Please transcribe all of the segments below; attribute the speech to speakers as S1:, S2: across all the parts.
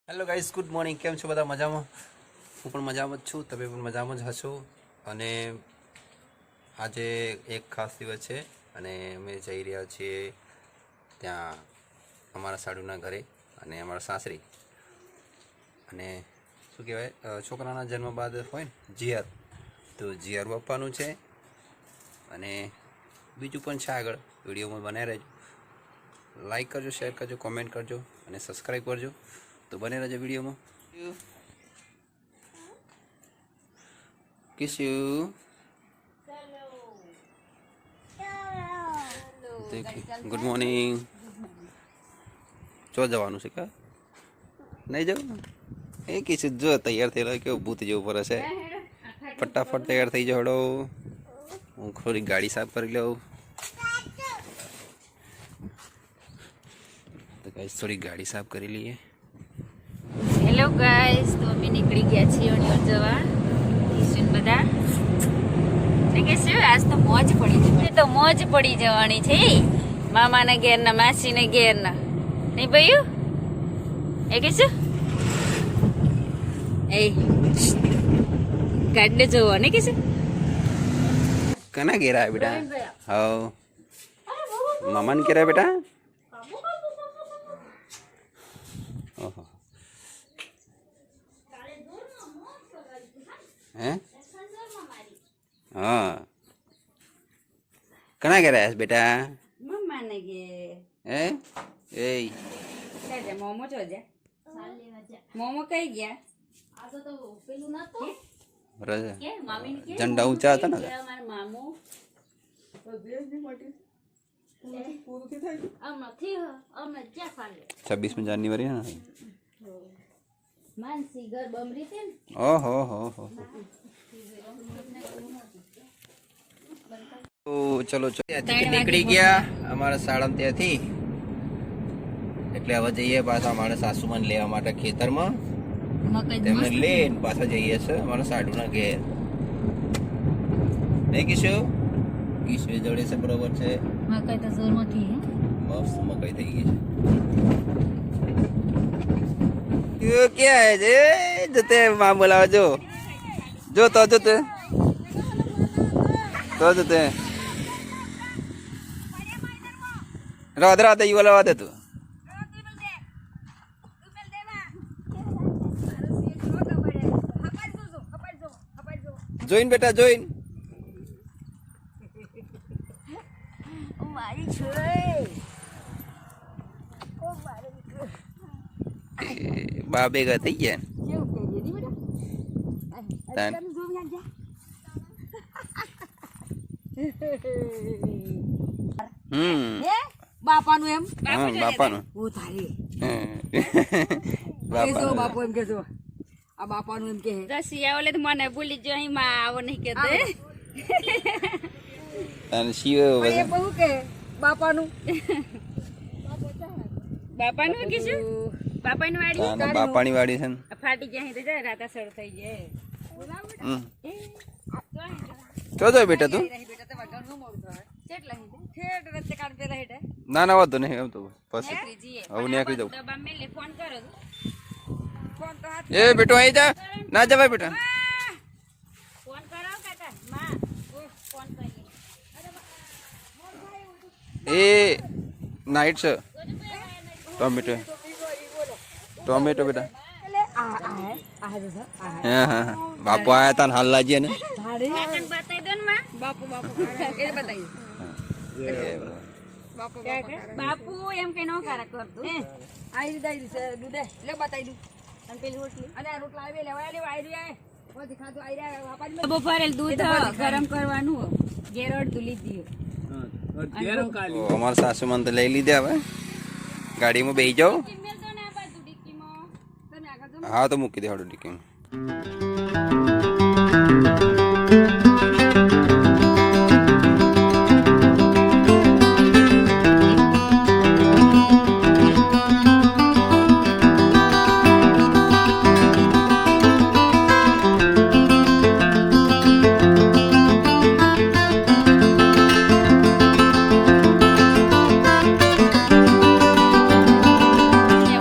S1: Hello guys, good morning. કેમ છો બધા? મજામાં? હું પણ મજામાં જ છું, તમે પણ મજામાં જ હશો. અને આજે એક ખાસ દિવસ છે અને અમે જઈ રહ્યા છીએ ત્યાં અમારા સાડુના ઘરે અને અમારા સાસરી. અને શું કહેવાય, છોકરાના જન્મ બાદ હોય ને જીઆર, તો જીઆર આપવાનું છે. અને બીજું પણ છે, આગળ વિડીયોમાં બનાવી રહેજો. લાઈક કરજો, શેર કરજો, કોમેન્ટ કરજો અને સબસ્ક્રાઈબ કરજો. તો બને રહેજો વિડીયોમાં. Kiss you. Good morning. જો જવાનું છે કા નહીં જવું? એ કિસ જો તૈયાર થયેલો કેવું ભૂત જેવું પડે છે. ફટાફટ તૈયાર થઈ જાવ. હડો, હું થોડી ગાડી સાફ કરી લઉં. તો ગાઈસ થોડી ગાડી સાફ કરી લઈએ.
S2: હેલો ગાઈસ, તો અમે નીકળી ગયા છીએ અણિયોર જવા. ઈશુન બધા ને કે શું આજ તો મોજ પડી જવાની, તો મોજ પડી જવાની છે. મામાના ઘેરના, માસીના ઘેરના, નહીં ભાઈઓ? એ કે શું એ ગાડને જોવો ને કે શું?
S1: કના ઘેર આવ્યા બેટા? હા, મામાને ઘેર આવ્યા બેટા? ઓહો, હે? હા, કના ઘેર આવ્યા બેટા?
S2: મમ્માને ઘેર.
S1: હે? એ
S2: મોમો જો જા. મોમો કઈ ગયા? આ તો પેલું નતો
S1: રજા
S2: કે મામીને કે
S1: ઝંડા ઊંચા હતા ને.
S2: અમારા મામો નથી અમે ક્યાં ખાલે
S1: 26 જાન્યુઆરી ને.
S2: માનસી ઘર બમરી છે ને.
S1: ઓહો હો હો. તો ચલો ત્યાંથી નીકળી ગયા અમારા સાળમ ત્યાંથી. એટલે હવે જઈએ પાછા અમારા સાસુમાને લેવા માટે ખેતરમાં. તેમને લઈને પાછા જઈએ છે અમારા સાડુના ઘેર. નહીં કિશો? કિશો જોડે છે, બરોબર છે.
S2: મકાઈ તો જોરમાંથી હે.
S1: મસ્ત મકાઈ થઈ ગઈ છે. યો ક્યાં હે? જતે માં બોલાવે જો. જો તો જતે તો જતે રાધે રાધે યુ બોલાવા દે તું. જોઈન બેટા, જોઈન. બા ભેગા થઈ ગયા.
S2: બાપાનું એમ
S1: બાપાનું
S2: બાપુ એમ કેજો. આ બાપાનું એમ કે રસિયા ઓલે તો મને ભૂલી જો અહીં માં આવો નહીં કેતે.
S1: અને શિવ
S2: એ બહુ કે બાપાનું બાપાનું કે શું? બાપાની વાડી.
S1: બાપાની વાડી છે ને.
S2: ફાટી જાય તો જાય રાતા સર થઈ જાય.
S1: તો જો બેટા તું. ના ના વાંધો નહીં, એમ તો પછી હવે નીકળી જાઉં. એ બેટો અહીં જા, ના જવાય બેટા. એ નાઈટ છે. ટોમેટો ટોમેટો બેટા. હા હા, બાપુ આયા તા ને હાલ લાજીએ ને.
S2: બાપુ એમ કે નો કારા કરતું. આઈ રીતે દૂધે લે બતાઈ દઉં. અને પેલી રોટલી અને આ રોટલા આવે લેવા લેવા આઈ રહ્યા. ઓથી ખાધું આઈ રહ્યા. બાપા બપોરે દૂધ ગરમ કરવાનું ગેરોડ તું લીધી.
S1: અમારા સાસુમાન તો લઈ લીધે. હવે ગાડીમાં બેસી જાઓ. હા તો મૂકી દે હાડું ડીકીમાં.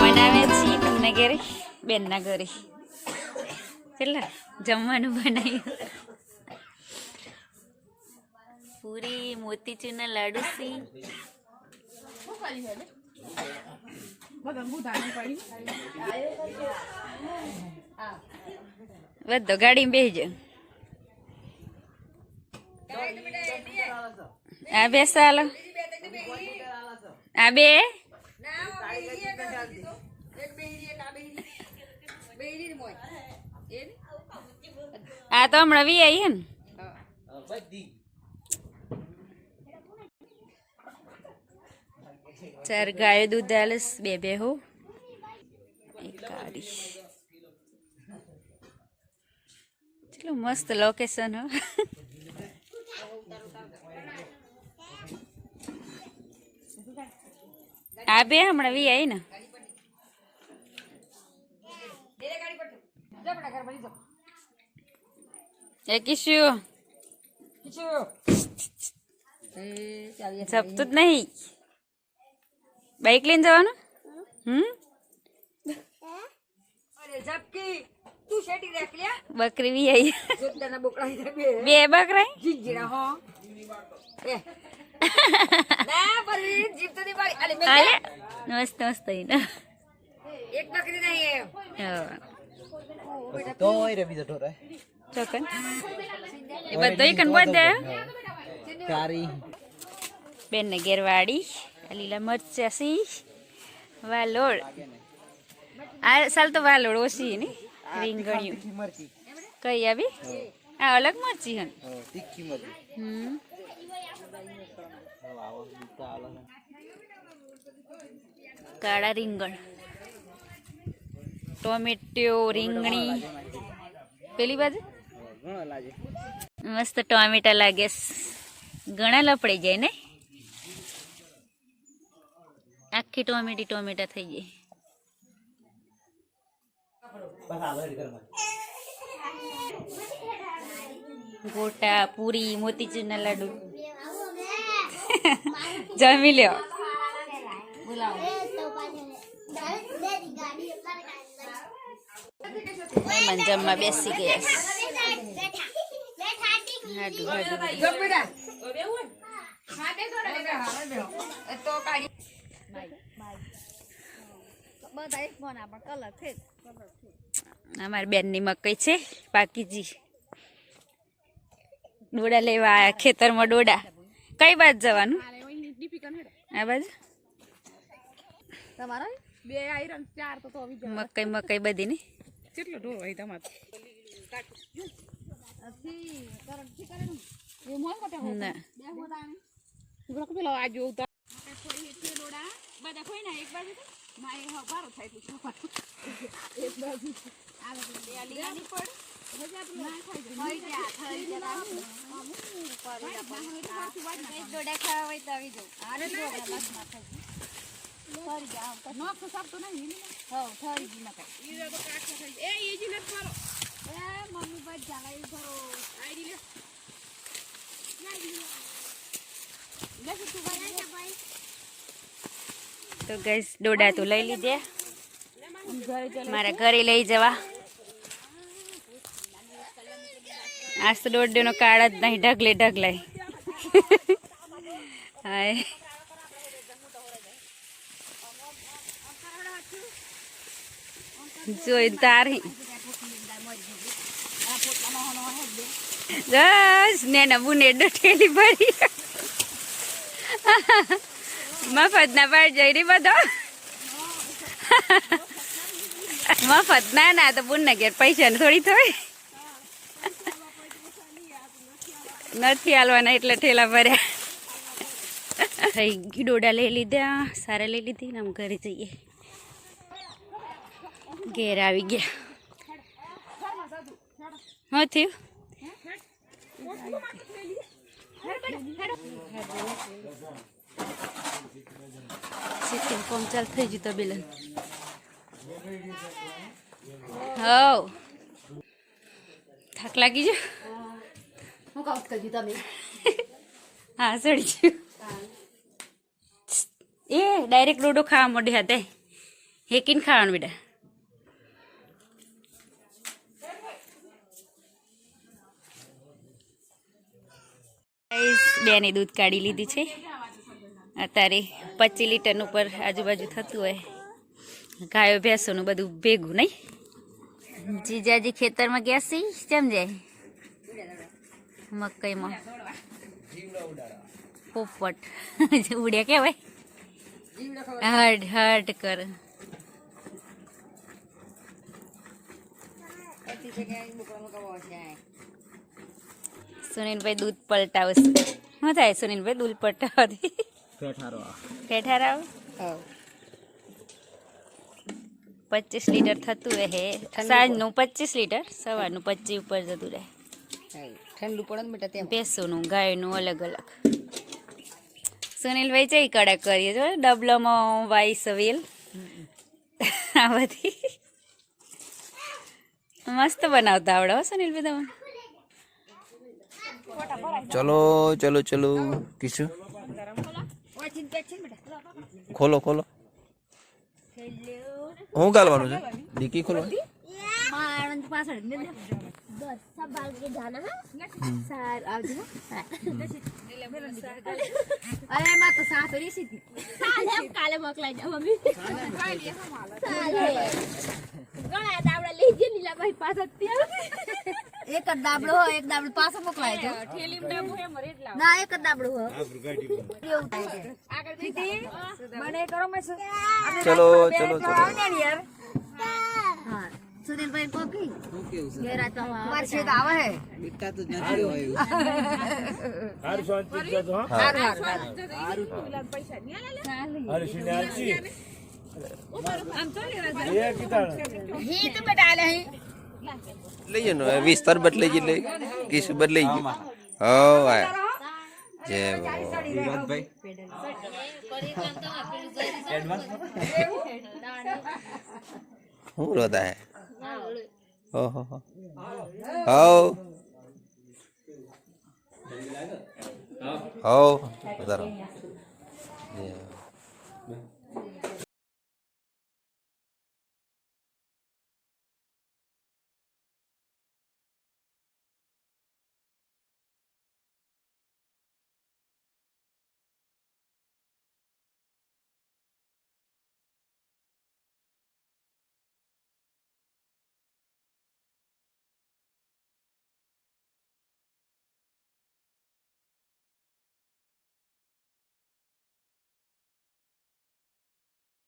S2: બનાવે છે તમને ઘરે. બેનના ઘરે કેટલા જમવાનું બનાવ્યું પૂરી મોતીચૂરના લાડુ સી બધો ગાડીમાં બેસજો આ બે સાલો આ બે આ તો હમણાં વી આવી હે ને ચાર ગાયો દૂધ આલસ બે હો એક ગાડી ચલો મસ્ત લોકેશન હો આ બે હમણાં વી આવી ને એ કિશું જપતું જ નહીં બાઈક લઈને જવાનું બકરી બી આવી બે બકરા મસ્ત મસ્ત એક બકરી નહીં ચોકન એ બધો કન બધે બેન ને ઘેરવાડી લીલા મરચા સી વાલોડ આ સાલ તો વાલોડ ઓછી ને રીંગણિયું કઈ આવી આ અલગ મરચી હન કાળા રીંગણ ટોમેટો રીંગણી પેલી બાજુ મસ્ત ટોમેટા લાગે ઘણા લપડી જાય ને આખી ટોમેટા થઈ જાય ગોટા પૂરી મોતીચૂરના લાડુ જમી લ્યો જમવા બેસી ગયા અમારી બેન ની મકઈ છે પાકીજી ડોડા લેવા આયા ખેતરમાં ડોડા કઈ બાજુ જવાનું આ બાજુ મકઈ બધી ને કેટલો ઢોર હોય તમારે તો ગાઈસ ડોડા તો લઈ લીધે મારા ઘરે લઈ જવા આજ તો દોડનો કાળ જ નહીં ઢગલાય હાય જોઈ તારી બસ ને બુને ઠેલી ભરી મફત ના પાડ જઈ રહી બધો મફત ના તો બુનના ઘેર પૈસા ને થોડી થોડી નથી હાલવાના એટલે ઠેલા ભર્યા થઈ ગઈ ડોડા લઈ લીધા સારા લઈ લીધી ને આમ ઘરે જઈએ ઘેર આવી ગયા હા થયું સિસ્ટમ કોમ ચાલ થઈ ગયું તો બેલન હવ થાક લાગી જો હું કાઉટ કરજો તમે હા સડી ગયું એ ડાયરેક્ટ ડોડો ખાવા મોઢે હાથે હેકીને ખાવાનું બેટા ગાઈસ બેની દૂધ કાઢી લીધી છે અત્યારે 25 લીટરનું ઉપર આજુબાજુ થતું હોય ગાયો ભેંસોનું બધું ભેગું નહીં જીજાજી ખેતરમાં ગયા છે સમજાય મકઈમાં પોપટ ઉડ્યા કેવાય હડ હડ કર સુનિલભાઈ દૂધ પલટાવશે શું થાય સુનિલભાઈ દૂધ પલટાવતી કેઠાર આવે 25 લીટર થતું રહે સાંજનું 25 લીટર સવારનું 25 ઉપર જતું રહે
S3: ઠંડુ પડે ને બેટા તેમ
S2: ભેંસોનું ગાયનું અલગ અલગ સુનિલભાઈ ચઈ કડક કરીએ છો ડબલામાં વાઈસ વેલ આ બધી મસ્ત બનાવતા આવડે હો સુનિલભાઈ તમે
S1: ચલો ચલો ચલો કિશુ ખોલો ખોલો હું ગાલવાનું છે ડીકી ખોલો
S3: અરે માં તો સાસરી સીધી કાલે મોકલાઈ જાવ મમ્મી ઘણા દાબડા લઈ જે નીલા ભાઈ પાછા એક જ દાબડો હોય એક દાબડો પાછો મોકલાઈ જાવ ના એક જ દાબડો હોય આગળ દીદી મને કરો મેં
S1: ચલો ચલો ચલો
S3: હા સુનિલભાઈ કોકી ये रात हमारे से आवे है इतना तो नहीं होय हार शांति तो हार पैसा नहीं अरे सुनिलजी हम चले ये कितना ही तो बेटा आले हैं
S1: લઈ જનો વિસ્તાર બદલાઈ ગઈ લે કિશુ બદલાઈ ગઈ હો આયા જય વિવાદભાઈ હું રોતા હે ઓહો હો હો વધારો